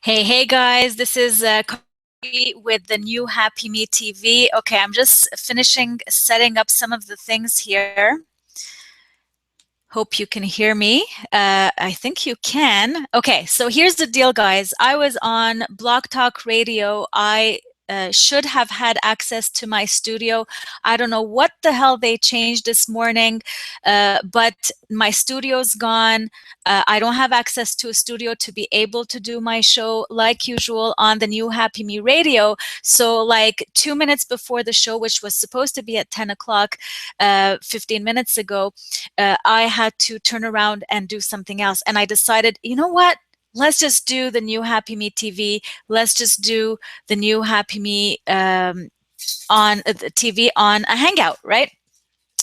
Hey guys, this is Carly with the new Happy Me TV. Okay, I'm just finishing setting up some of the things here. Hope you can hear me. I think you can. Okay, so here's the deal, guys. I was on Blog Talk Radio. I should have had access to my studio. I don't know what the hell they changed this morning, but my studio's gone. I don't have access to a studio to be able to do my show like usual on the new Happy Me Radio. So like 2 minutes before the show, which was supposed to be at 10 o'clock, 15 minutes ago, I had to turn around and do something else. And I decided, you know what? Let's just do the new Happy Me TV. Let's just do the new Happy Me on the TV on a Hangout, right?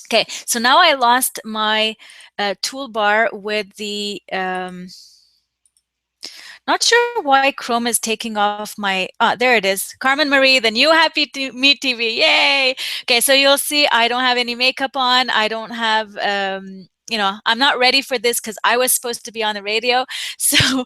Okay, so now I lost my toolbar with the not sure why Chrome is taking off my, there it is. Carmen Marie, the new Happy Me TV, yay! Okay, so you'll see I don't have any makeup on. I don't have, I'm not ready for this because I was supposed to be on the radio. So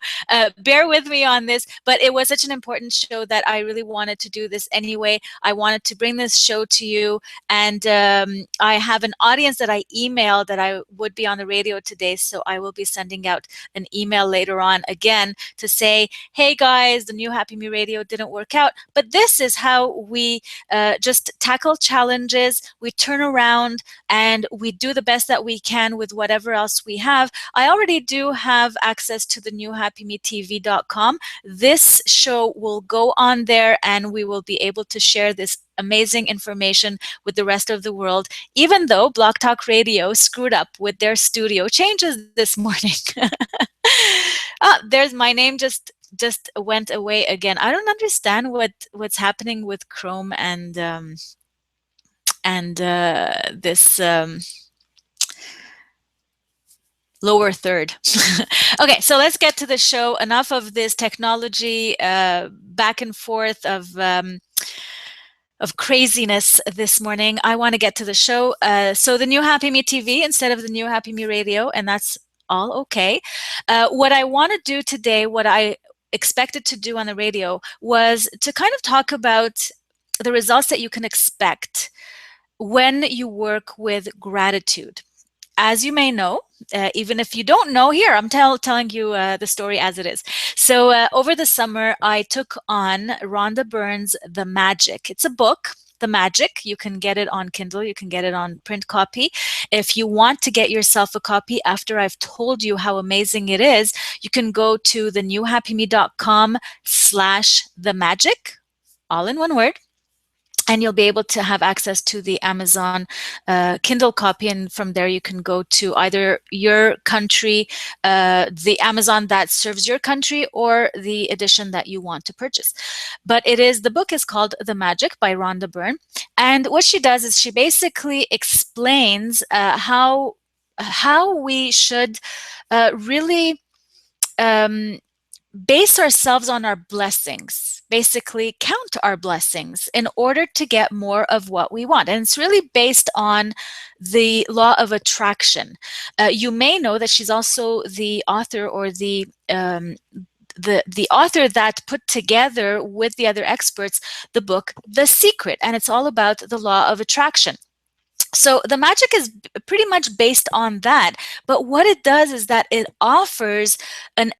bear with me on this, but it was such an important show that I really wanted to do this anyway. I wanted to bring this show to you, and I have an audience that I emailed that I would be on the radio today, so I will be sending out an email later on again to say, hey guys, the new Happy Me Radio didn't work out, but this is how we just tackle challenges. We turn around and we do the best that we can with whatever else we have. I already do have access to the newhappymetv.com. This show will go on there and we will be able to share this amazing information with the rest of the world, even though Blog Talk Radio screwed up with their studio changes this morning. There's my name just went away again. I don't understand what's happening with Chrome and this lower third. Okay, so let's get to the show. Enough of this technology back and forth of craziness this morning. I want to get to the show. So the new Happy Me TV instead of the new Happy Me Radio, and that's all okay. What I want to do today, what I expected to do on the radio, was to kind of talk about the results that you can expect when you work with gratitude. As you may know, even if you don't know, here, I'm telling you the story as it is. So over the summer, I took on Rhonda Byrne's The Magic. It's a book, The Magic. You can get it on Kindle. You can get it on print copy. If you want to get yourself a copy after I've told you how amazing it is, you can go to thenewhappyme.com/themagic, all in one word. And you'll be able to have access to the Amazon Kindle copy. And from there, you can go to either your country, the Amazon that serves your country, or the edition that you want to purchase. But the book is called The Magic by Rhonda Byrne. And what she does is she basically explains how we should really base ourselves on our blessings, basically count our blessings in order to get more of what we want. And it's really based on the law of attraction. You may know that she's also the author, or the author that put together with the other experts the book The Secret, and it's all about the law of attraction. So The Magic is pretty much based on that, but what it does is that it offers a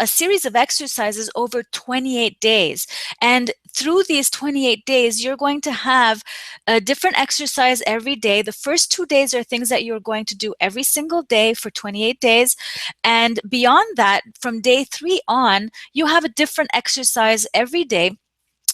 series of exercises over 28 days. And through these 28 days, you're going to have a different exercise every day. The first 2 days are things that you're going to do every single day for 28 days. And beyond that, from day 3 on, you have a different exercise every day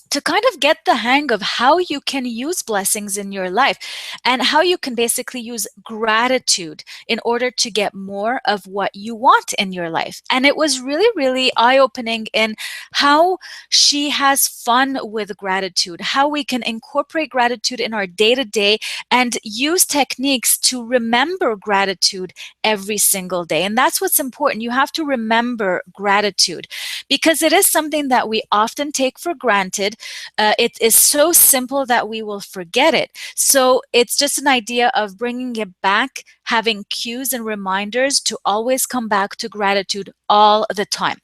to kind of get the hang of how you can use blessings in your life and how you can basically use gratitude in order to get more of what you want in your life. And it was really, really eye-opening in how she has fun with gratitude, how we can incorporate gratitude in our day-to-day and use techniques to remember gratitude every single day. And that's what's important. You have to remember gratitude because it is something that we often take for granted. it is so simple that we will forget it. So it's just an idea of bringing it back, having cues and reminders to always come back to gratitude all the time.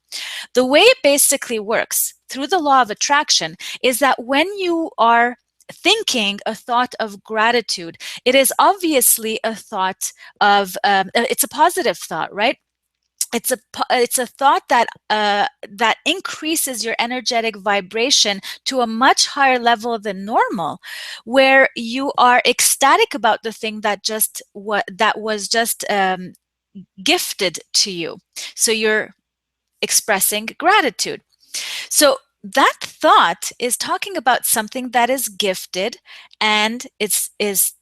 The way it basically works through the law of attraction is that when you are thinking a thought of gratitude, it is obviously a thought of, it's a positive thought, right? It's a thought that that increases your energetic vibration to a much higher level than normal, where you are ecstatic about the thing that was just gifted to you. So you're expressing gratitude. So that thought is talking about something that is gifted, and it's is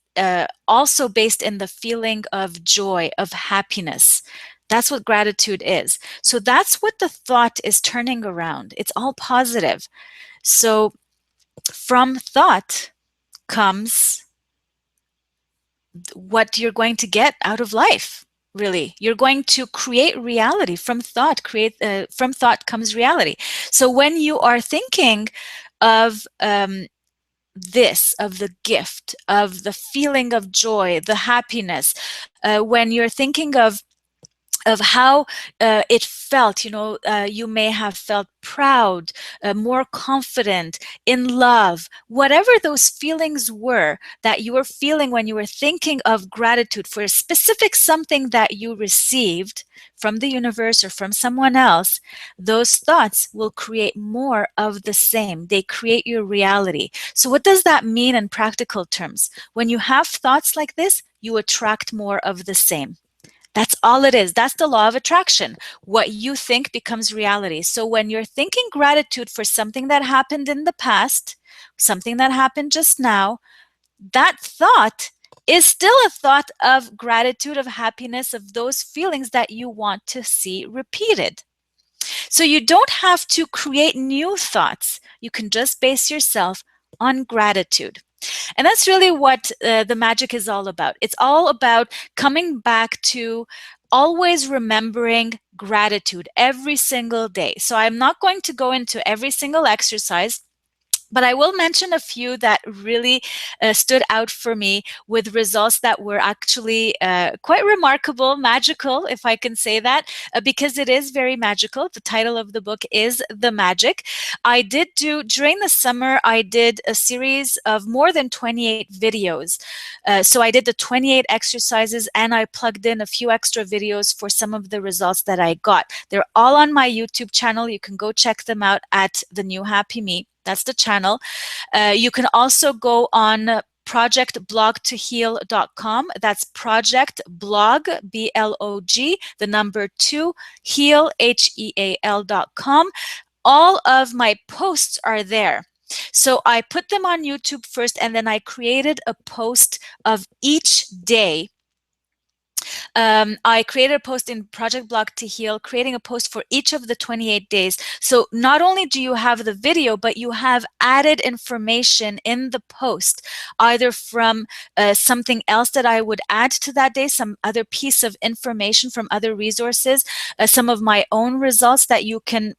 also based in the feeling of joy, of happiness. That's what gratitude is. So that's what the thought is turning around. It's all positive. So from thought comes what you're going to get out of life. Really, you're going to create reality from thought. From thought comes reality. So when you are thinking of of the gift, of the feeling of joy, the happiness, when you're thinking of how it felt, you may have felt proud, more confident, in love, whatever those feelings were that you were feeling when you were thinking of gratitude for a specific something that you received from the universe or from someone else, those thoughts will create more of the same. They create your reality. So what does that mean in practical terms? When you have thoughts like this, you attract more of the same. That's all it is. That's the law of attraction. What you think becomes reality. So when you're thinking gratitude for something that happened in the past, something that happened just now, that thought is still a thought of gratitude, of happiness, of those feelings that you want to see repeated. So you don't have to create new thoughts. You can just base yourself on gratitude. And that's really what the magic is all about. It's all about coming back to always remembering gratitude every single day. So I'm not going to go into every single exercise, but I will mention a few that really stood out for me with results that were actually quite remarkable, magical, if I can say that, because it is very magical. The title of the book is The Magic. During the summer, I did a series of more than 28 videos. So I did the 28 exercises, and I plugged in a few extra videos for some of the results that I got. They're all on my YouTube channel. You can go check them out at The New Happy Me. That's the channel. You can also go on projectblog2heal.com. That's project blog, BLOG, the number 2, heal, HEAL.com. All of my posts are there. So I put them on YouTube first, and then I created a post of each day. I created a post in Project Block to Heal, creating a post for each of the 28 days. So not only do you have the video, but you have added information in the post, either from something else that I would add to that day, some other piece of information from other resources, some of my own results that you can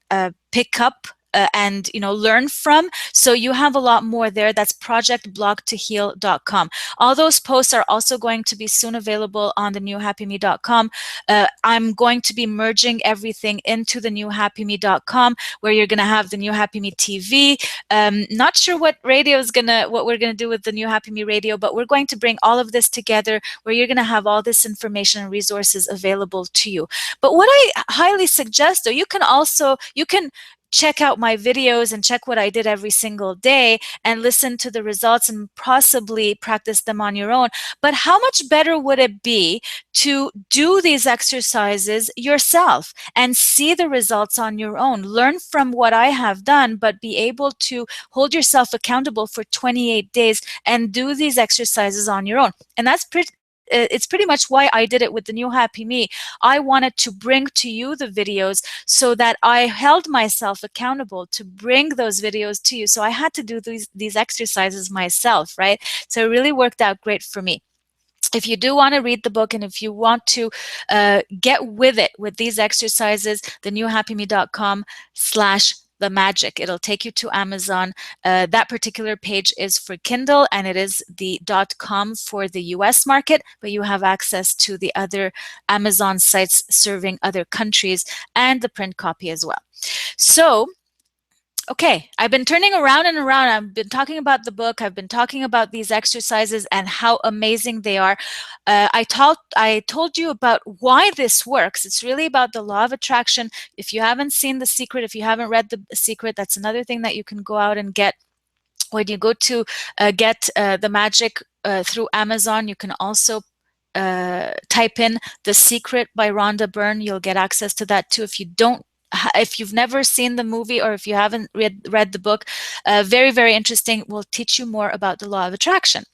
pick up and learn from. So you have a lot more there. That's projectblog2heal.com. All those posts are also going to be soon available on TheNewHappyMe.com. I'm going to be merging everything into TheNewHappyMe.com, where you're going to have the New Happy Me TV. Not sure what we're gonna do with the New Happy Me radio, but we're going to bring all of this together, where you're going to have all this information and resources available to you. But what I highly suggest, though, you can check out my videos and check what I did every single day and listen to the results and possibly practice them on your own. But how much better would it be to do these exercises yourself and see the results on your own? Learn from what I have done, but be able to hold yourself accountable for 28 days and do these exercises on your own. And it's pretty much why I did it with the New Happy Me. I wanted to bring to you the videos so that I held myself accountable to bring those videos to you. So I had to do these exercises myself, right? So it really worked out great for me. If you do want to read the book, and if you want to get with it with these exercises, thenewhappyme.com/ the magic. It'll take you to Amazon. That particular page is for Kindle, and it is the .com for the US market, but you have access to the other Amazon sites serving other countries and the print copy as well. So, okay, I've been turning around and around. I've been talking about the book. I've been talking about these exercises and how amazing they are. I told you about why this works. It's really about the law of attraction. If you haven't seen The Secret, if you haven't read The Secret, that's another thing that you can go out and get. When you go to get the magic through Amazon, you can also type in The Secret by Rhonda Byrne. You'll get access to that too. If you've never seen the movie or if you haven't read the book, very, very interesting. Will teach you more about the law of attraction.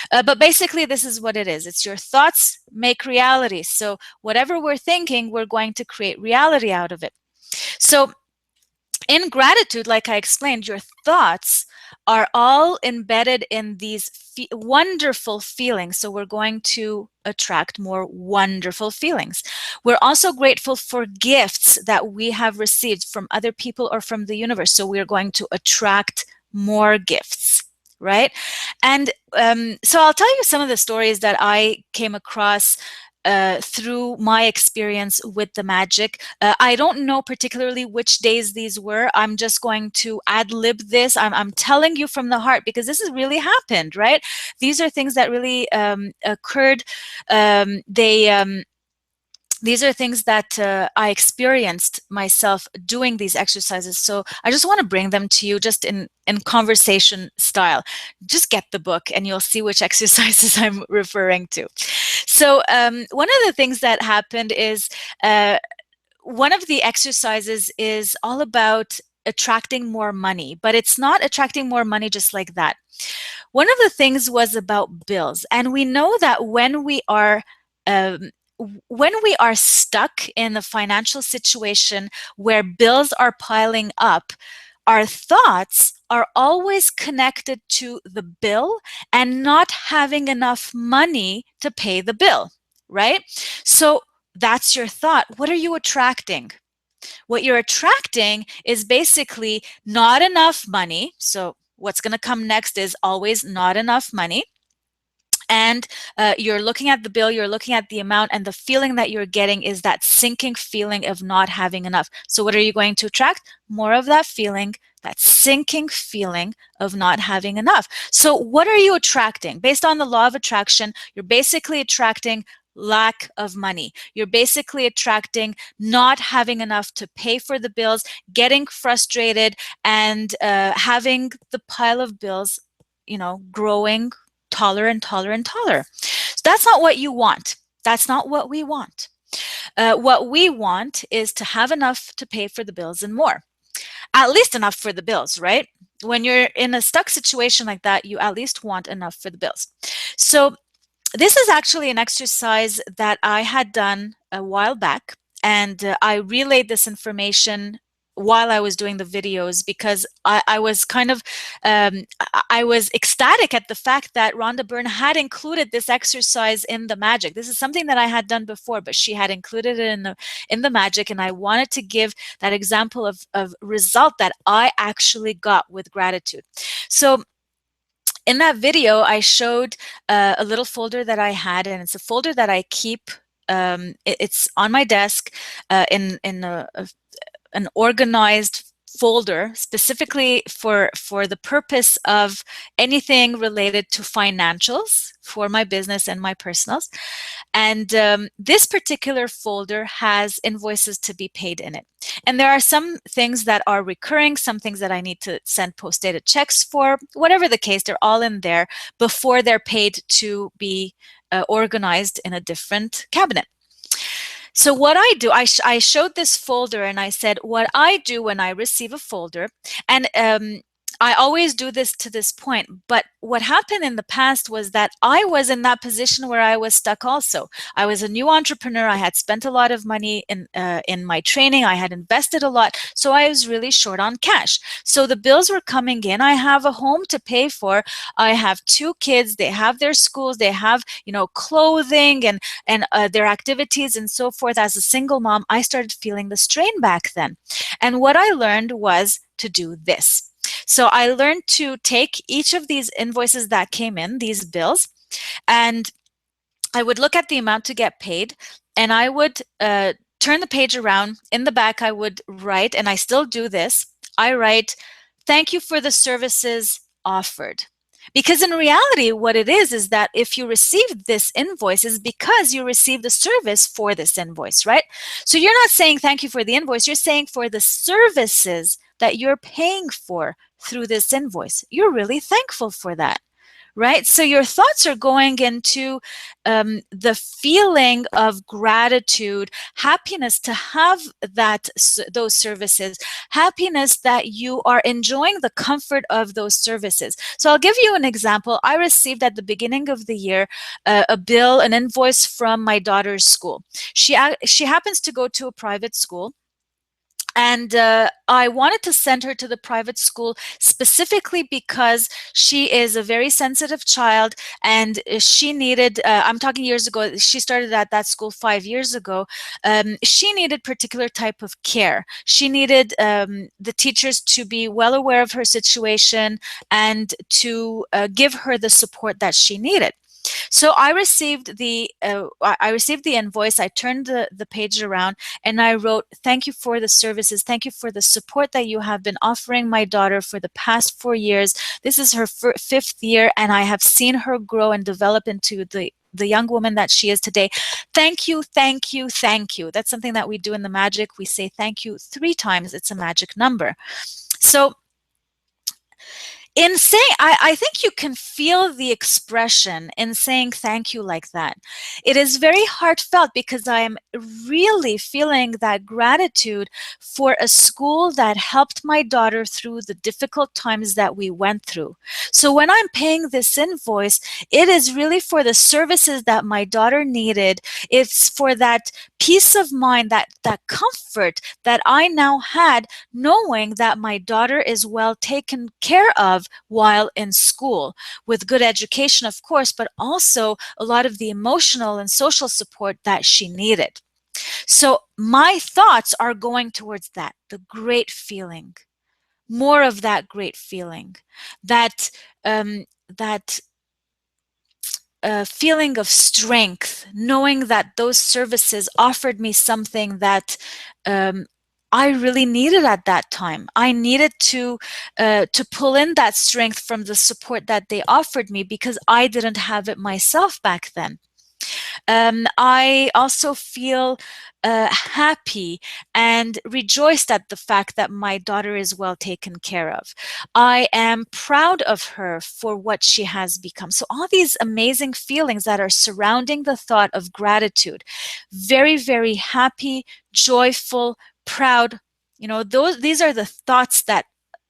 But basically, this is what it is. It's your thoughts make reality. So whatever we're thinking, we're going to create reality out of it. So in gratitude, like I explained, your thoughts are all embedded in these wonderful feelings. So we're going to attract more wonderful feelings. We're also grateful for gifts that we have received from other people or from the universe. So we're going to attract more gifts, right? And so I'll tell you some of the stories that I came across through my experience with the magic. I don't know particularly which days these were. I'm just going to ad-lib this. I'm telling you from the heart because this has really happened, right? These are things that really occurred. These are things that I experienced myself doing these exercises. So I just want to bring them to you just in conversation style. Just get the book and you'll see which exercises I'm referring to. So one of the things that happened is one of the exercises is all about attracting more money, but it's not attracting more money just like that. One of the things was about bills. And we know that when we are stuck in a financial situation where bills are piling up, our thoughts are always connected to the bill and not having enough money to pay the bill, right? So that's your thought. What are you attracting? What you're attracting is basically not enough money. So what's going to come next is always not enough money. And you're looking at the bill, you're looking at the amount, and the feeling that you're getting is that sinking feeling of not having enough. So what are you going to attract? More of that feeling, that sinking feeling of not having enough. So what are you attracting? Based on the law of attraction, you're basically attracting lack of money. You're basically attracting not having enough to pay for the bills, getting frustrated, and having the pile of bills, growing taller and taller and taller. So that's not what you want. That's not what we want. What we want is to have enough to pay for the bills and more. At least enough for the bills, right? When you're in a stuck situation like that, you at least want enough for the bills. So this is actually an exercise that I had done a while back, and I relayed this information while I was doing the videos because I was kind of, I was ecstatic at the fact that Rhonda Byrne had included this exercise in the magic. This is something that I had done before, but she had included it in the magic, and I wanted to give that example of result that I actually got with gratitude. So in that video, I showed a little folder that I had, and it's a folder that I keep. It's on my desk in an organized folder specifically for the purpose of anything related to financials for my business and my personals. And this particular folder has invoices to be paid in it. And there are some things that are recurring, some things that I need to send post-dated checks for. Whatever the case, they're all in there before they're paid to be organized in a different cabinet. So what I do, I showed this folder and I said, what I do when I receive a folder, and I always do this to this point, but what happened in the past was that I was in that position where I was stuck also. I was a new entrepreneur. I had spent a lot of money in my training. I had invested a lot, so I was really short on cash. So the bills were coming in. I have a home to pay for. I have two kids. They have their schools. They have, clothing and their activities and so forth. As a single mom, I started feeling the strain back then. And what I learned was to do this. So I learned to take each of these invoices that came in, these bills, and I would look at the amount to get paid, and I would turn the page around. In the back, I would write, and I still do this, I write, "Thank you for the services offered." Because in reality, what it is that if you received this invoice is because you received the service for this invoice, right? So you're not saying thank you for the invoice, you're saying for the services that you're paying for through this invoice. You're really thankful for that, right? So your thoughts are going into the feeling of gratitude, happiness to have those services, happiness that you are enjoying the comfort of those services. So I'll give you an example. I received at the beginning of the year a bill, an invoice from my daughter's school. She happens to go to a private school. And I wanted to send her to the private school specifically because she is a very sensitive child, and she needed, I'm talking years ago, she started at that school 5 years ago. She needed particular type of care. She needed the teachers to be well aware of her situation and to give her the support that she needed. So I received the invoice. I turned the page around and I wrote, "Thank you for the services. Thank you for the support that you have been offering my daughter for the past 4 years. This is her fifth year, and I have seen her grow and develop into the young woman that she is today. Thank you, thank you, thank you." That's something that we do in the magic. We say thank you 3 times. It's a magic number. So in saying, I think you can feel the expression in saying thank you like that. It is very heartfelt because I am really feeling that gratitude for a school that helped my daughter through the difficult times that we went through. So when I'm paying this invoice, it is really for the services that my daughter needed. It's for that peace of mind, that comfort that I now had, knowing that my daughter is well taken care of while in school, with good education, of course, but also a lot of the emotional and social support that she needed. So my thoughts are going towards that, the great feeling, more of that great feeling, that feeling of strength, knowing that those services offered me something that I really needed at that time. I needed to pull in that strength from the support that they offered me because I didn't have it myself back then. I also feel happy and rejoiced at the fact that my daughter is well taken care of. I am proud of her for what she has become. So all these amazing feelings that are surrounding the thought of gratitude, very, very happy, joyful, proud, these are the thoughts that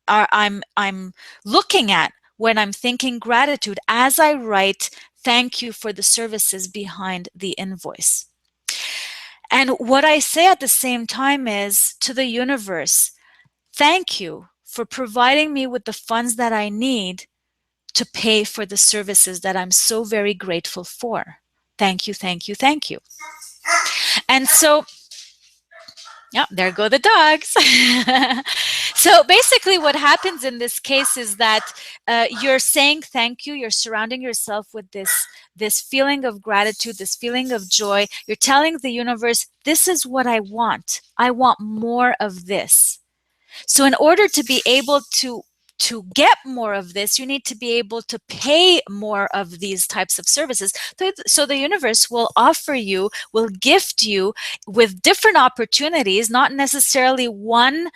I'm looking at when I'm thinking gratitude as I write thank you for the services behind the invoice. And what I say at the same time is to the universe, thank you for providing me with the funds that I need to pay for the services that I'm so very grateful for. Thank you, thank you, thank you. And so, yeah, there go the dogs. So basically what happens in this case is that you're saying thank you, you're surrounding yourself with this feeling of gratitude, this feeling of joy. You're telling the universe, this is what I want. I want more of this. So in order to be able to get more of this, you need to be able to pay more of these types of services. So the universe will offer you, will gift you with different opportunities, not necessarily one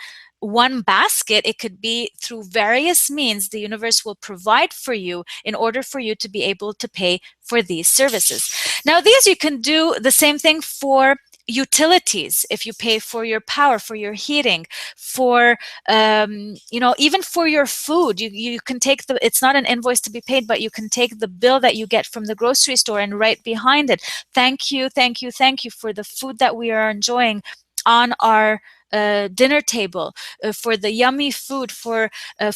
basket. It could be through various means. The universe will provide for you in order for you to be able to pay for these services. Now, these you can do the same thing for utilities, if you pay for your power, for your heating, for even for your food, you can take it's not an invoice to be paid, but you can take the bill that you get from the grocery store and write behind it, thank you, thank you, thank you for the food that we are enjoying on our dinner table, for the yummy food, for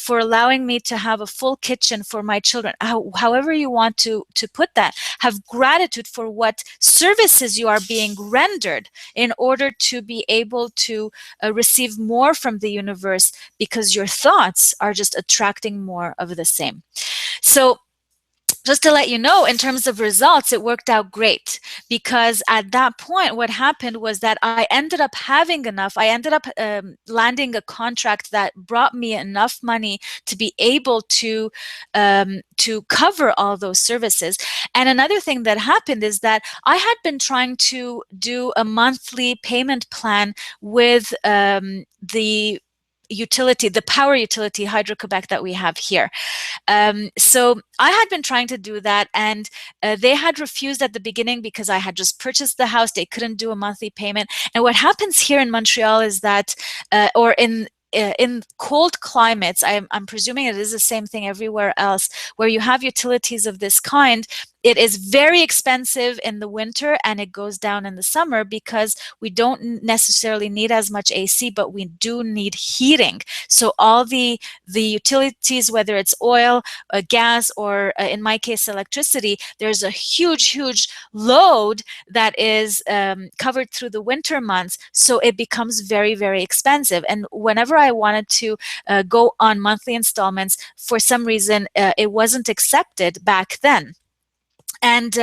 allowing me to have a full kitchen for my children. However you want to put that, have gratitude for what services you are being rendered in order to be able to receive more from the universe, because your thoughts are just attracting more of the same. So just to let you know, in terms of results, it worked out great, because at that point, what happened was that I ended up having enough. I ended up landing a contract that brought me enough money to be able to cover all those services. And another thing that happened is that I had been trying to do a monthly payment plan with the utility, the power utility, Hydro-Quebec, that we have here. So I had been trying to do that, and they had refused at the beginning because I had just purchased the house. They couldn't do a monthly payment. And what happens here in Montreal is that, or in cold climates, I'm presuming it is the same thing everywhere else, where you have utilities of this kind, it is very expensive in the winter and it goes down in the summer, because we don't necessarily need as much AC, but we do need heating. So all the utilities, whether it's oil, gas, or in my case, electricity, there's a huge load that is covered through the winter months. So it becomes very expensive. And whenever I wanted to go on monthly installments, for some reason, it wasn't accepted back then. And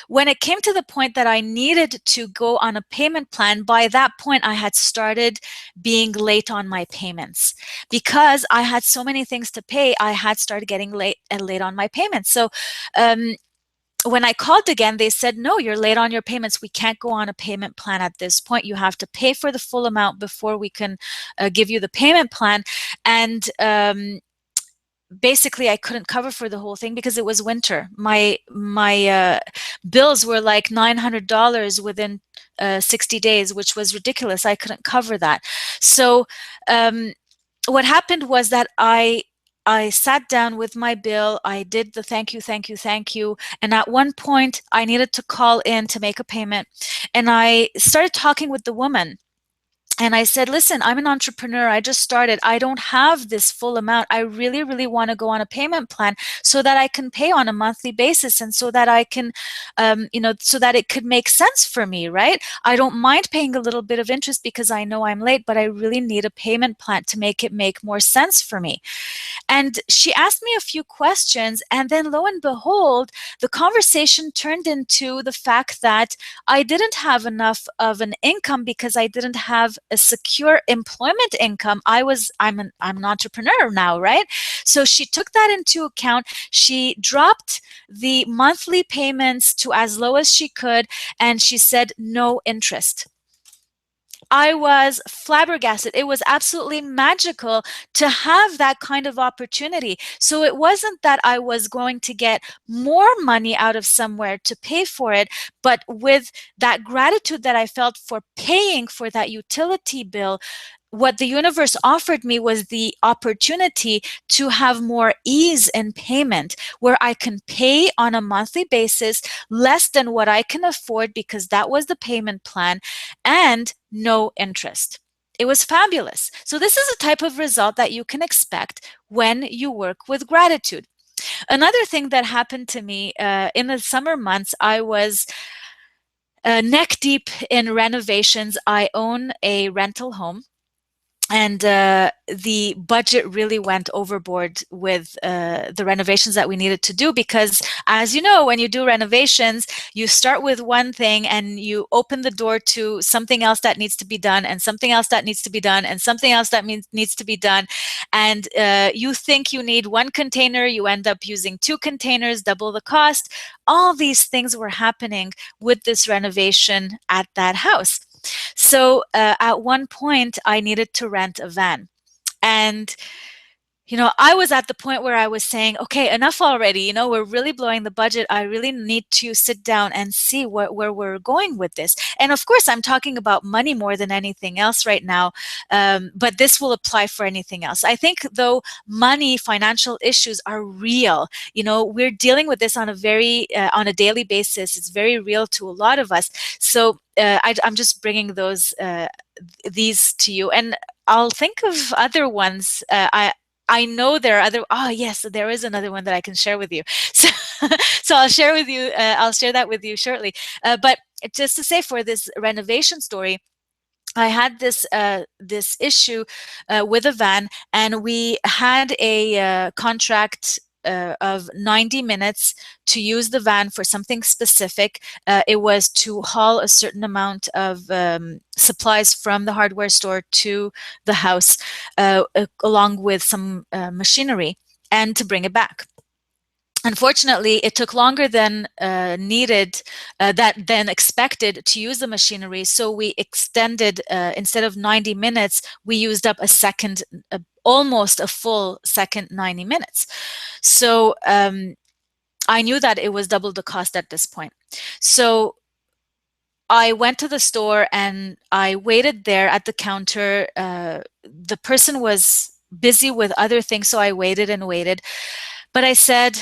when it came to the point that I needed to go on a payment plan, by that point, I had started being late on my payments. Because I had so many things to pay, I had started getting late on my payments. So when I called again, they said, no, you're late on your payments. We can't go on a payment plan at this point. You have to pay for the full amount before we can give you the payment plan. And basically I couldn't cover for the whole thing because it was winter. My bills were like $900 within 60 days, which was ridiculous. I couldn't cover that. So what happened was that I sat down with my bill. I did the thank you, thank you, thank you. And at one point I needed to call in to make a payment. And I started talking with the woman. And I said, listen, I'm an entrepreneur. I just started. I don't have this full amount. I really want to go on a payment plan so that I can pay on a monthly basis, and so that I can, so that it could make sense for me, right? I don't mind paying a little bit of interest because I know I'm late, but I really need a payment plan to make it make more sense for me. And she asked me a few questions, and then lo and behold, the conversation turned into the fact that I didn't have enough of an income because I didn't have a secure employment income. I'm an entrepreneur now, right? So she took that into account. She dropped the monthly payments to as low as she could, and she said no interest. I was flabbergasted. It was absolutely magical to have that kind of opportunity. So it wasn't that I was going to get more money out of somewhere to pay for it, but with that gratitude that I felt for paying for that utility bill, what the universe offered me was the opportunity to have more ease in payment, where I can pay on a monthly basis less than what I can afford, because that was the payment plan, and no interest. It was fabulous. So this is a type of result that you can expect when you work with gratitude. Another thing that happened to me in the summer months, I was neck deep in renovations. I own a rental home. And the budget really went overboard with the renovations that we needed to do, because, as you know, when you do renovations, you start with one thing and you open the door to something else that needs to be done, and something else that needs to be done, and something else that needs to be done. And you think you need one container, you end up using two containers, double the cost. All these things were happening with this renovation at that house. So at one point, I needed to rent a van. And I was at the point where I was saying, okay, enough already. We're really blowing the budget. I really need to sit down and see where we're going with this. And of course, I'm talking about money more than anything else right now. But this will apply for anything else. I think, though, money, financial issues are real. We're dealing with this on a daily basis. It's very real to a lot of us. So I'm just bringing these to you, and I'll think of other ones. I know there are other. Oh yes, there is another one that I can share with you. So, so I'll share with you. I'll share that with you shortly. But just to say, for this renovation story, I had this issue with a van, and we had a contract of 90 minutes to use the van for something specific. It was to haul a certain amount of supplies from the hardware store to the house, along with some machinery, and to bring it back. Unfortunately, it took longer than than expected to use the machinery. So we extended, instead of 90 minutes, we used up almost a full second 90 minutes. So I knew that it was double the cost at this point. So I went to the store and I waited there at the counter. The person was busy with other things, so I waited and waited. But I said,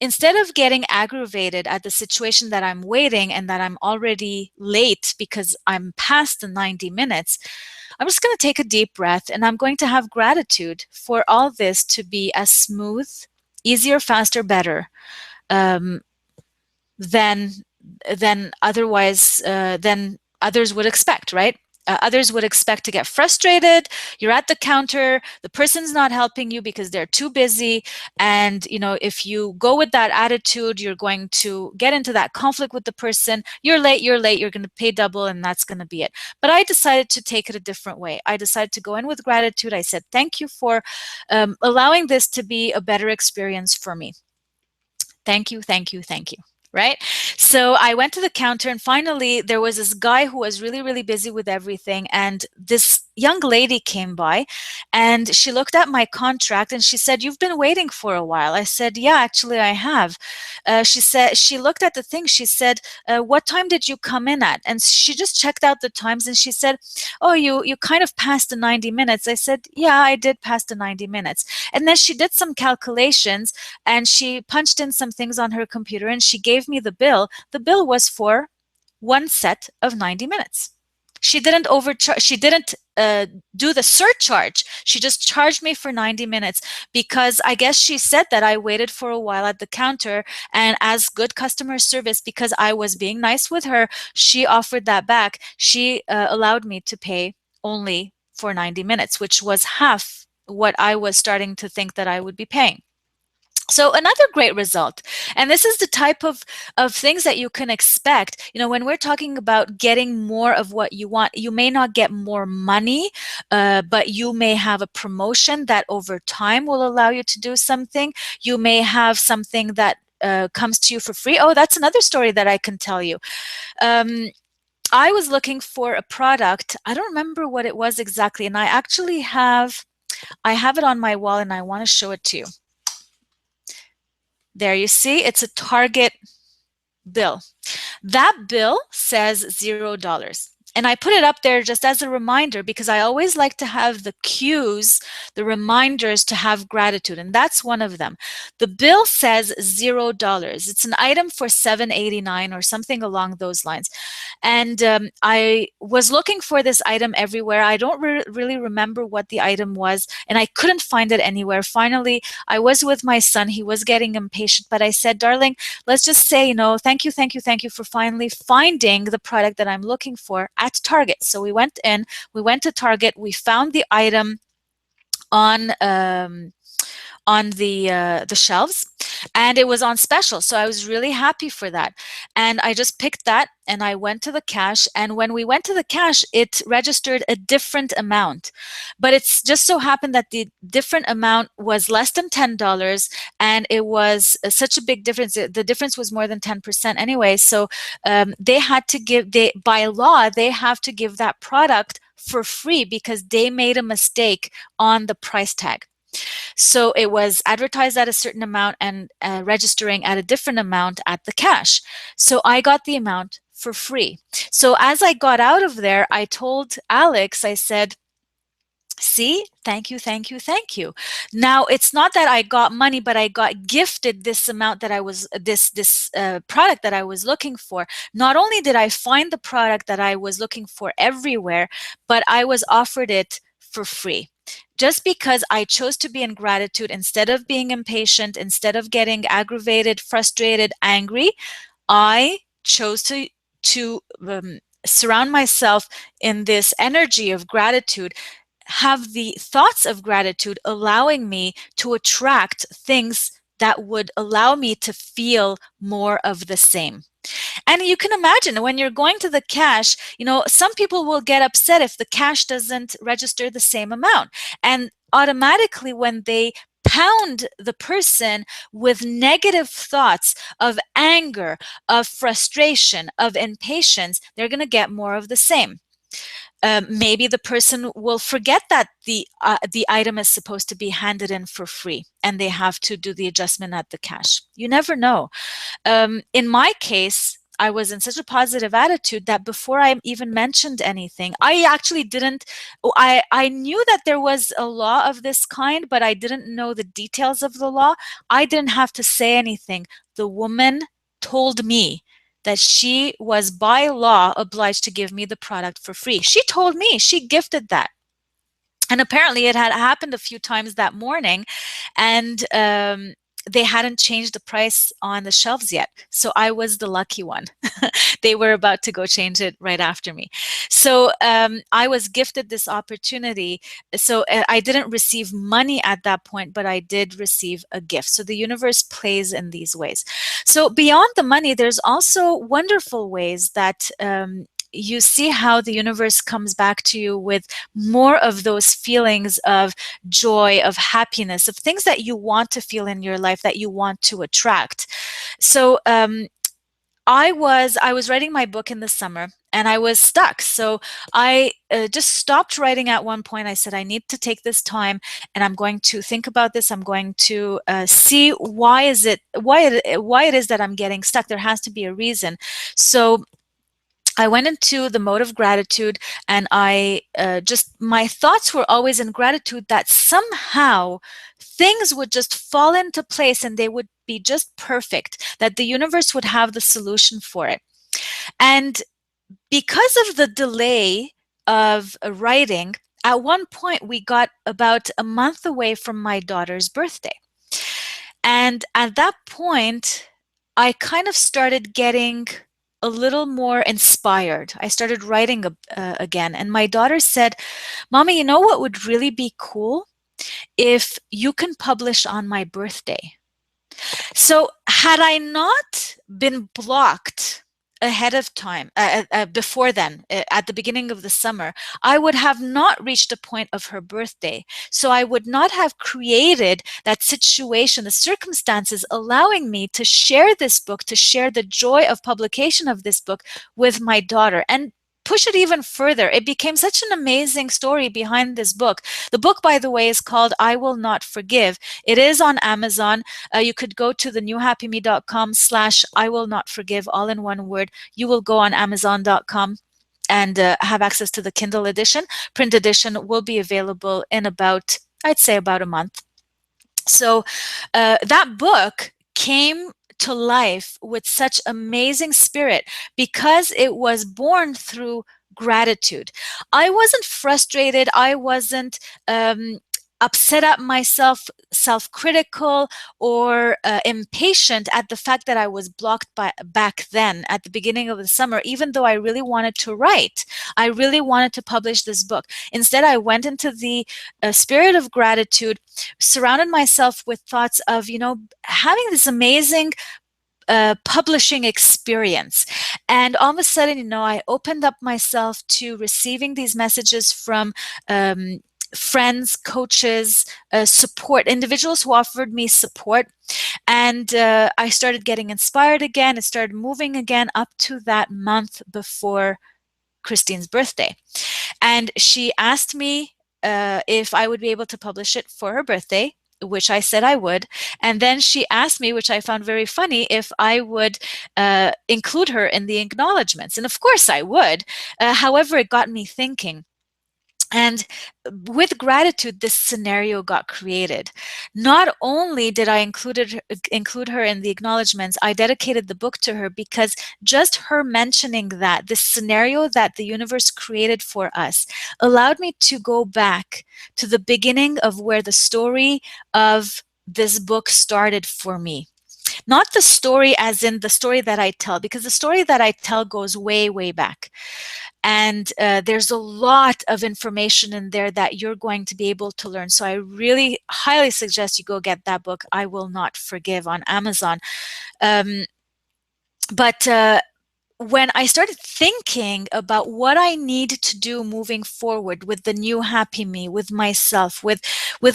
instead of getting aggravated at the situation that I'm waiting and that I'm already late because I'm past the 90 minutes, I'm just going to take a deep breath, and I'm going to have gratitude for all this to be as smooth, easier, faster, better, um, than than others would expect, right? Others would expect to get frustrated. You're at the counter, the person's not helping you because they're too busy, and if you go with that attitude, you're going to get into that conflict with the person. You're late, you're going to pay double, and that's going to be it. But I decided to take it a different way. I decided to go in with gratitude. I said, thank you for allowing this to be a better experience for me. Thank you, thank you, thank you. Right? So I went to the counter, and finally there was this guy who was really, really busy with everything. And this young lady came by, and she looked at my contract and she said, "You've been waiting for a while." I said, "Yeah, actually I have." She looked at the thing. She said, "What time did you come in at?" And she just checked out the times, and she said, "Oh, you kind of passed the 90 minutes." I said, "Yeah, I did pass the 90 minutes." And then she did some calculations, and she punched in some things on her computer, and she gave me the bill. The bill was for one set of 90 minutes. She didn't overcharge. She didn't do the surcharge. She just charged me for 90 minutes because I guess she said that I waited for a while at the counter, and as good customer service, because I was being nice with her, she offered that back. She allowed me to pay only for 90 minutes, which was half what I was starting to think that I would be paying. So another great result, and this is the type of things that you can expect. When we're talking about getting more of what you want, you may not get more money, but you may have a promotion that over time will allow you to do something. You may have something that comes to you for free. Oh, that's another story that I can tell you. I was looking for a product. I don't remember what it was exactly, and I actually have it on my wall, and I want to show it to you. There, you see, it's a Target bill. That bill says $0. And I put it up there just as a reminder because I always like to have the cues, the reminders to have gratitude, and that's one of them. The bill says $0. It's an item for $7.89 or something along those lines. And I was looking for this item everywhere. I don't really remember what the item was, and I couldn't find it anywhere. Finally, I was with my son. He was getting impatient, but I said, "Darling, let's just say, thank you, thank you, thank you for finally finding the product that I'm looking for at Target." So we went to Target, we found the item on the shelves, and it was on special. So I was really happy for that. And I just picked that and I went to the cash. And when we went to the cash, it registered a different amount. But it's just so happened that the different amount was less than $10, and it was such a big difference. The difference was more than 10% anyway. So they had to by law, they have to give that product for free because they made a mistake on the price tag. So it was advertised at a certain amount and registering at a different amount at the cash. So I got the amount for free. So as I got out of there, I told Alex, I said, see, thank you, thank you, thank you. Now it's not that I got money, but I got gifted this amount that I was this product that I was looking for. Not only did I find the product that I was looking for everywhere, but I was offered it for free. Just because I chose to be in gratitude instead of being impatient, instead of getting aggravated, frustrated, angry, I chose to surround myself in this energy of gratitude, have the thoughts of gratitude allowing me to attract things that would allow me to feel more of the same. And you can imagine when you're going to the cash, some people will get upset if the cash doesn't register the same amount. And automatically, when they pound the person with negative thoughts of anger, of frustration, of impatience, they're going to get more of the same. Maybe the person will forget that the item is supposed to be handed in for free, and they have to do the adjustment at the cash. You never know. In my case, I was in such a positive attitude that before I even mentioned anything, I actually didn't. I knew that there was a law of this kind, but I didn't know the details of the law. I didn't have to say anything. The woman told me that she was by law obliged to give me the product for free. She told me, she gifted that. And apparently it had happened a few times that morning, and they hadn't changed the price on the shelves yet. So I was the lucky one. They were about to go change it right after me. So I was gifted this opportunity. So I didn't receive money at that point, but I did receive a gift. So the universe plays in these ways. So beyond the money, there's also wonderful ways that you see how the universe comes back to you with more of those feelings of joy, of happiness, of things that you want to feel in your life, that you want to attract. So I was writing my book in the summer, and I was stuck. So I just stopped writing at one point. I said, I need to take this time, and I'm going to think about this. I'm going to see why it is that I'm getting stuck. There has to be a reason. So I went into the mode of gratitude, and my thoughts were always in gratitude that somehow things would just fall into place and they would be just perfect, that the universe would have the solution for it. And because of the delay of writing, at one point we got about a month away from my daughter's birthday. And at that point, I kind of started getting a little more inspired. I started writing again. And my daughter said, Mommy, you know what would really be cool? If you can publish on my birthday. So had I not been blocked ahead of time, before then, at the beginning of the summer, I would have not reached a point of her birthday. So I would not have created that situation, the circumstances allowing me to share this book, to share the joy of publication of this book with my daughter. And push it even further, it became such an amazing story behind this book. The book, by the way, is called I Will Not Forgive. It is on Amazon. You could go to thenewhappyme.com/I will not forgive, all in one word. You will go on Amazon.com and have access to the Kindle edition. Print edition will be available in I'd say about a month. So that book came to life with such amazing spirit because it was born through gratitude. I wasn't frustrated. I wasn't upset at myself, self-critical, or impatient at the fact that I was blocked back then at the beginning of the summer, even though I really wanted to write. I really wanted to publish this book. Instead, I went into the spirit of gratitude, surrounded myself with thoughts of, having this amazing publishing experience. And all of a sudden, I opened up myself to receiving these messages from friends, coaches, support, individuals who offered me support. And I started getting inspired again. It started moving again up to that month before Christine's birthday. And she asked me if I would be able to publish it for her birthday, which I said I would. And then she asked me, which I found very funny, if I would include her in the acknowledgments. And of course I would. However, it got me thinking. And with gratitude, this scenario got created. Not only did I include her in the acknowledgments, I dedicated the book to her, because just her mentioning that, this scenario that the universe created for us, allowed me to go back to the beginning of where the story of this book started for me. Not the story as in the story that I tell, because the story that I tell goes way, way back. And there's a lot of information in there that you're going to be able to learn. So I really highly suggest you go get that book, I Will Not Forgive, on Amazon. But when I started thinking about what I need to do moving forward with the new happy me, with myself, with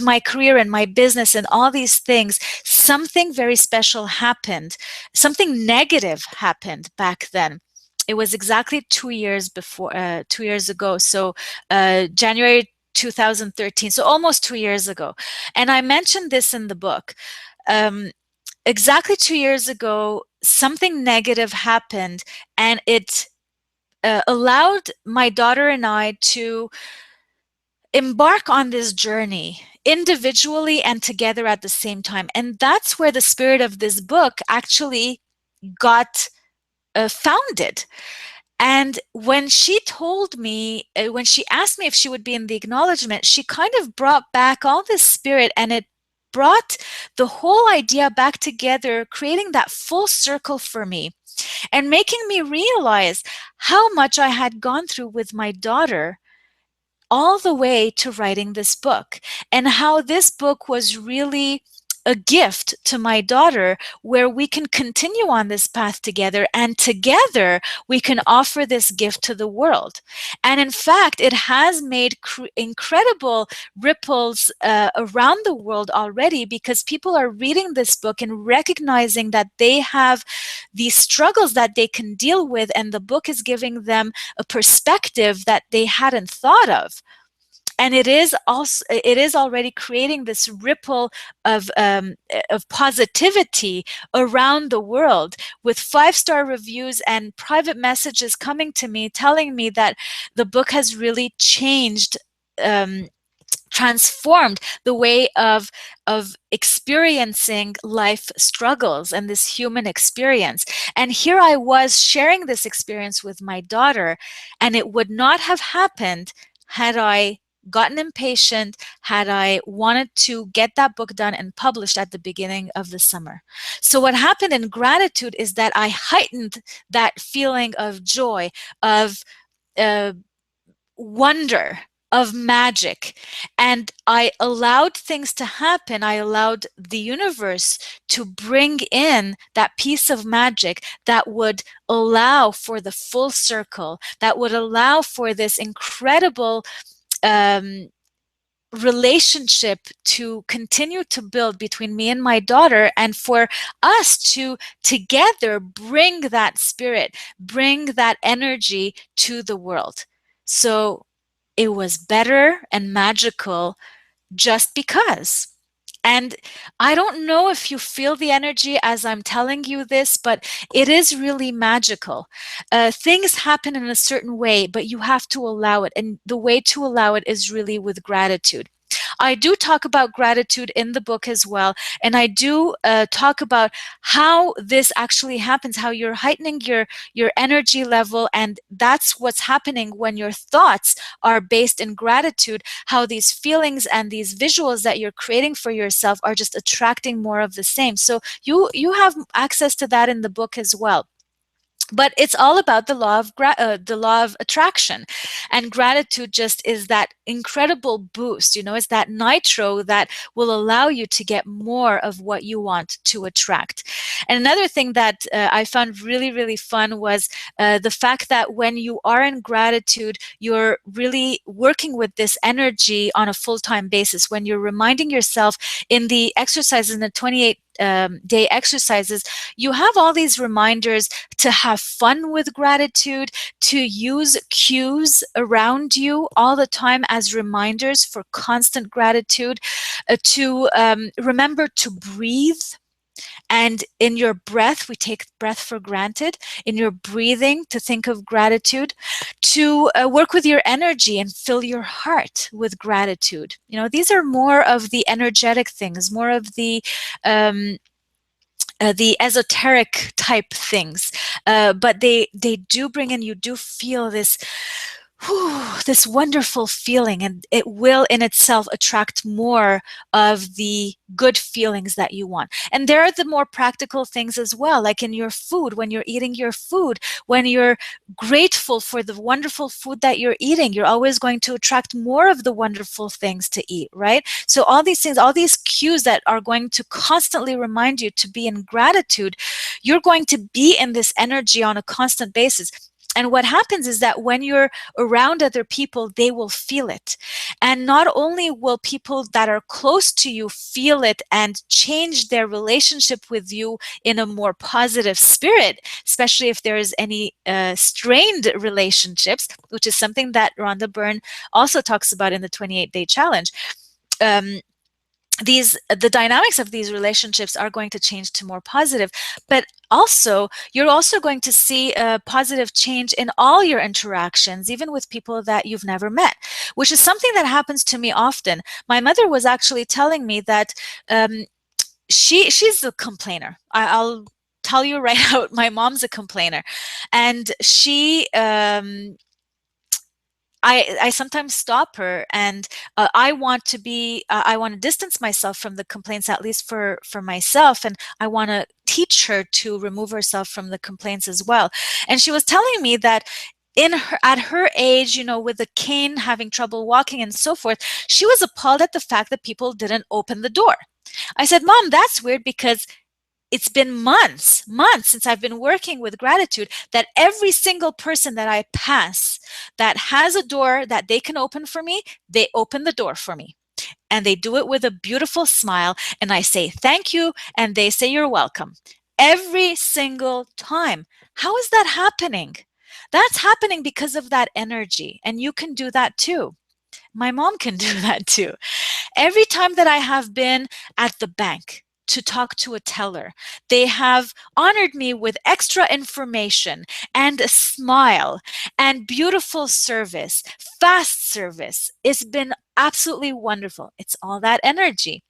my career and my business and all these things, something very special happened. Something negative happened back then. It was exactly 2 years before, 2 years ago. So January 2013, so almost 2 years ago. And I mentioned this in the book. Exactly 2 years ago, something negative happened, and it allowed my daughter and I to embark on this journey individually and together at the same time. And that's where the spirit of this book actually got founded. And when she told me, when she asked me if she would be in the acknowledgement, she kind of brought back all this spirit, and it brought the whole idea back together, creating that full circle for me and making me realize how much I had gone through with my daughter all the way to writing this book, and how this book was really a gift to my daughter, where we can continue on this path together, and together we can offer this gift to the world. And in fact, it has made incredible ripples around the world already, because people are reading this book and recognizing that they have these struggles that they can deal with, and the book is giving them a perspective that they hadn't thought of. And it is already creating this ripple of positivity around the world, with 5-star reviews and private messages coming to me telling me that the book has really changed, transformed the way of experiencing life struggles and this human experience. And here I was sharing this experience with my daughter, and it would not have happened had I gotten impatient, had I wanted to get that book done and published at the beginning of the summer. So what happened in gratitude is that I heightened that feeling of joy, of wonder, of magic, and I allowed things to happen. I allowed the universe to bring in that piece of magic that would allow for the full circle, that would allow for this incredible relationship to continue to build between me and my daughter, and for us to together bring that spirit, bring that energy to the world. So it was better and magical just because. And I don't know if you feel the energy as I'm telling you this, but it is really magical. Things happen in a certain way, but you have to allow it. And the way to allow it is really with gratitude. I do talk about gratitude in the book as well. And I do talk about how this actually happens, how you're heightening your energy level. And that's what's happening when your thoughts are based in gratitude, how these feelings and these visuals that you're creating for yourself are just attracting more of the same. So you have access to that in the book as well. But it's all about the law of attraction, and gratitude just is that incredible boost. It's that nitro that will allow you to get more of what you want to attract. And another thing that I found really, really fun was the fact that when you are in gratitude, you're really working with this energy on a full-time basis. When you're reminding yourself in the exercises, in the 28 day exercises, you have all these reminders to have fun with gratitude, to use cues around you all the time as reminders for constant gratitude, to remember to breathe. And in your breath, we take breath for granted. In your breathing, to think of gratitude, to work with your energy and fill your heart with gratitude. You know, these are more of the energetic things, more of the esoteric type things, but they do bring in. You do feel this this wonderful feeling, and it will in itself attract more of the good feelings that you want. And there are the more practical things as well, like in your food, when you're eating your food, when you're grateful for the wonderful food that you're eating, you're always going to attract more of the wonderful things to eat, right? So all these things, all these cues that are going to constantly remind you to be in gratitude, you're going to be in this energy on a constant basis. And what happens is that when you're around other people, they will feel it. And not only will people that are close to you feel it and change their relationship with you in a more positive spirit, especially if there is any strained relationships, which is something that Rhonda Byrne also talks about in the 28-day challenge. The dynamics of these relationships are going to change to more positive, but also you're also going to see a positive change in all your interactions, even with people that you've never met, which is something that happens to me often. My mother was actually telling me that she's a complainer. I'll tell you right out, my mom's a complainer, and she I sometimes stop her, and I want to distance myself from the complaints, at least for myself, and I want to teach her to remove herself from the complaints as well. And she was telling me that at her age, you know, with the cane, having trouble walking and so forth, she was appalled at the fact that people didn't open the door. I said, Mom, that's weird, because it's been months since I've been working with gratitude, that every single person that I pass that has a door that they can open for me, they open the door for me. And they do it with a beautiful smile. And I say, thank you. And they say, you're welcome. Every single time. How is that happening? That's happening because of that energy. And you can do that too. My mom can do that too. Every time that I have been at the bank to talk to a teller, they have honored me with extra information and a smile and beautiful service, fast service. It's been absolutely wonderful. It's all that energy.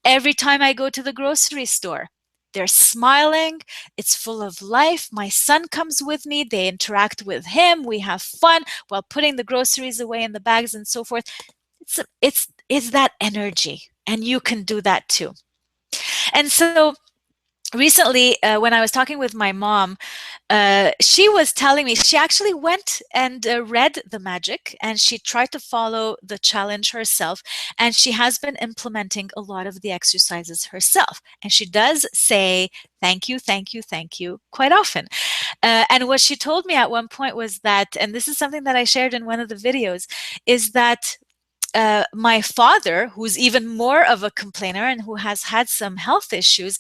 Every time I go to the grocery store, they're smiling. It's full of life. My son comes with me. They interact with him. We have fun while putting the groceries away in the bags and so forth. It's that energy, and you can do that too. And so recently, when I was talking with my mom, she was telling me she actually went and read the magic, and she tried to follow the challenge herself, and she has been implementing a lot of the exercises herself. And she does say, thank you, thank you, thank you, quite often. And what she told me at one point was that, and this is something that I shared in one of the videos, is that my father, who's even more of a complainer and who has had some health issues,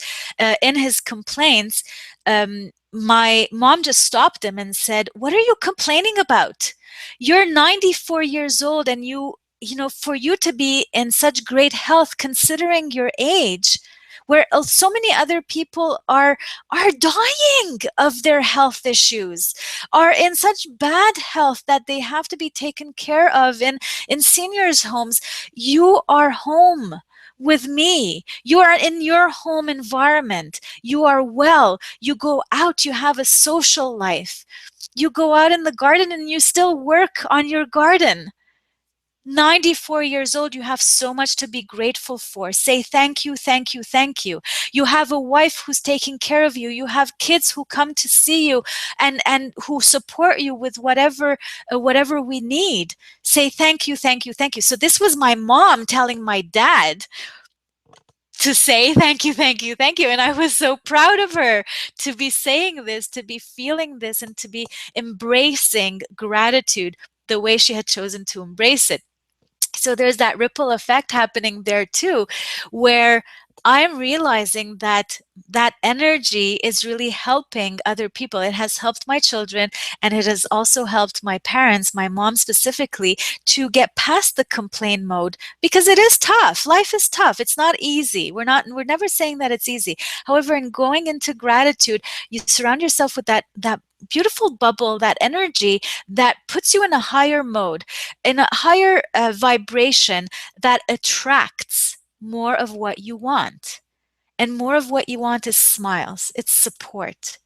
in his complaints, my mom just stopped him and said, what are you complaining about? You're 94 years old, and you know, for you to be in such great health, considering your age, where so many other people are dying of their health issues, are in such bad health that they have to be taken care of in seniors' homes. You are home with me. You are in your home environment. You are well. You go out. You have a social life. You go out in the garden and you still work on your garden. 94 years old, you have so much to be grateful for. Say thank you, thank you, thank you. You have a wife who's taking care of you. You have kids who come to see you and who support you with whatever we need. Say thank you, thank you, thank you. So this was my mom telling my dad to say thank you, thank you, thank you. And I was so proud of her to be saying this, to be feeling this, and to be embracing gratitude the way she had chosen to embrace it. So there's that ripple effect happening there too, where I'm realizing that that energy is really helping other people. It has helped my children, and it has also helped my parents, my mom specifically, to get past the complain mode, because it is tough. Life is tough. It's not easy. We're never saying that it's easy. However, in going into gratitude, you surround yourself with that beautiful bubble, that energy that puts you in a higher mode, in a higher vibration that attracts more of what you want. And more of what you want is smiles, it's support,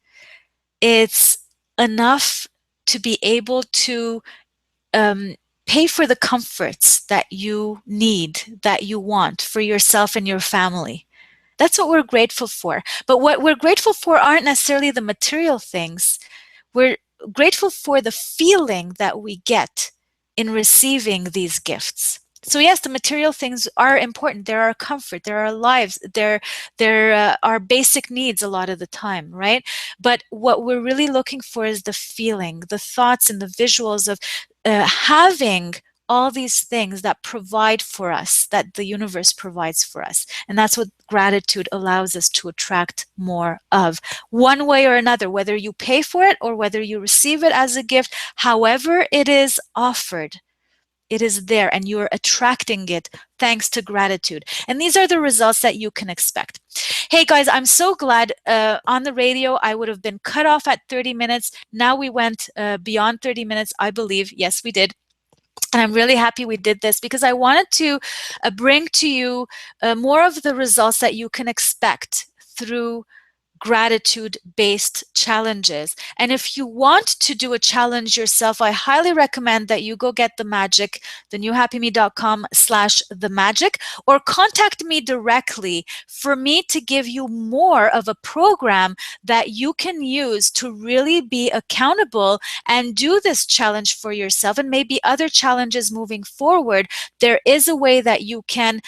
it's enough to be able to um, pay for the comforts that you need, that you want for yourself and your family. That's what we're grateful for. But what we're grateful for aren't necessarily the material things. We're grateful for the feeling that we get in receiving these gifts. So yes, the material things are important. There are comfort, there are lives, there are basic needs a lot of the time, right? But what we're really looking for is the feeling, the thoughts, and the visuals of having all these things that provide for us, that the universe provides for us. And that's what gratitude allows us to attract more of, one way or another, whether you pay for it or whether you receive it as a gift. However it is offered, it is there, and you're attracting it thanks to gratitude. And these are the results that you can expect. Hey guys, I'm so glad. On the radio, I would have been cut off at 30 minutes. Now we went beyond 30 minutes, I believe. Yes, we did. And I'm really happy we did this, because I wanted to bring to you more of the results that you can expect through gratitude-based challenges. And if you want to do a challenge yourself, I highly recommend that you go get the magic, thenewhappyme.com/themagic, or contact me directly for me to give you more of a program that you can use to really be accountable and do this challenge for yourself, and maybe other challenges moving forward. There is a way that you can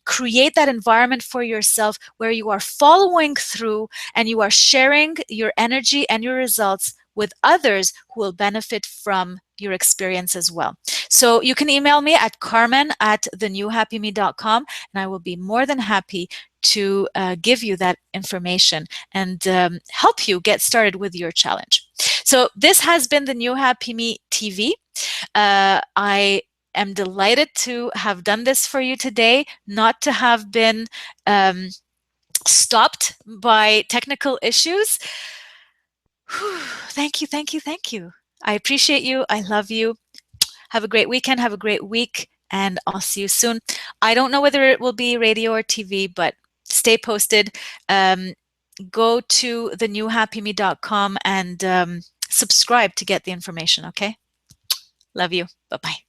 create that environment for yourself where you are following through and you are sharing your energy and your results with others who will benefit from your experience as well. So you can email me at carmen@thenewhappyme.com, and I will be more than happy to give you that information and help you get started with your challenge. So this has been the New Happy Me TV. I am delighted to have done this for you today, not to have been stopped by technical issues. Whew, thank you, thank you, thank you. I appreciate you. I love you. Have a great weekend. Have a great week, and I'll see you soon. I don't know whether it will be radio or TV, but stay posted. Go to thenewhappyme.com and subscribe to get the information, okay? Love you. Bye-bye.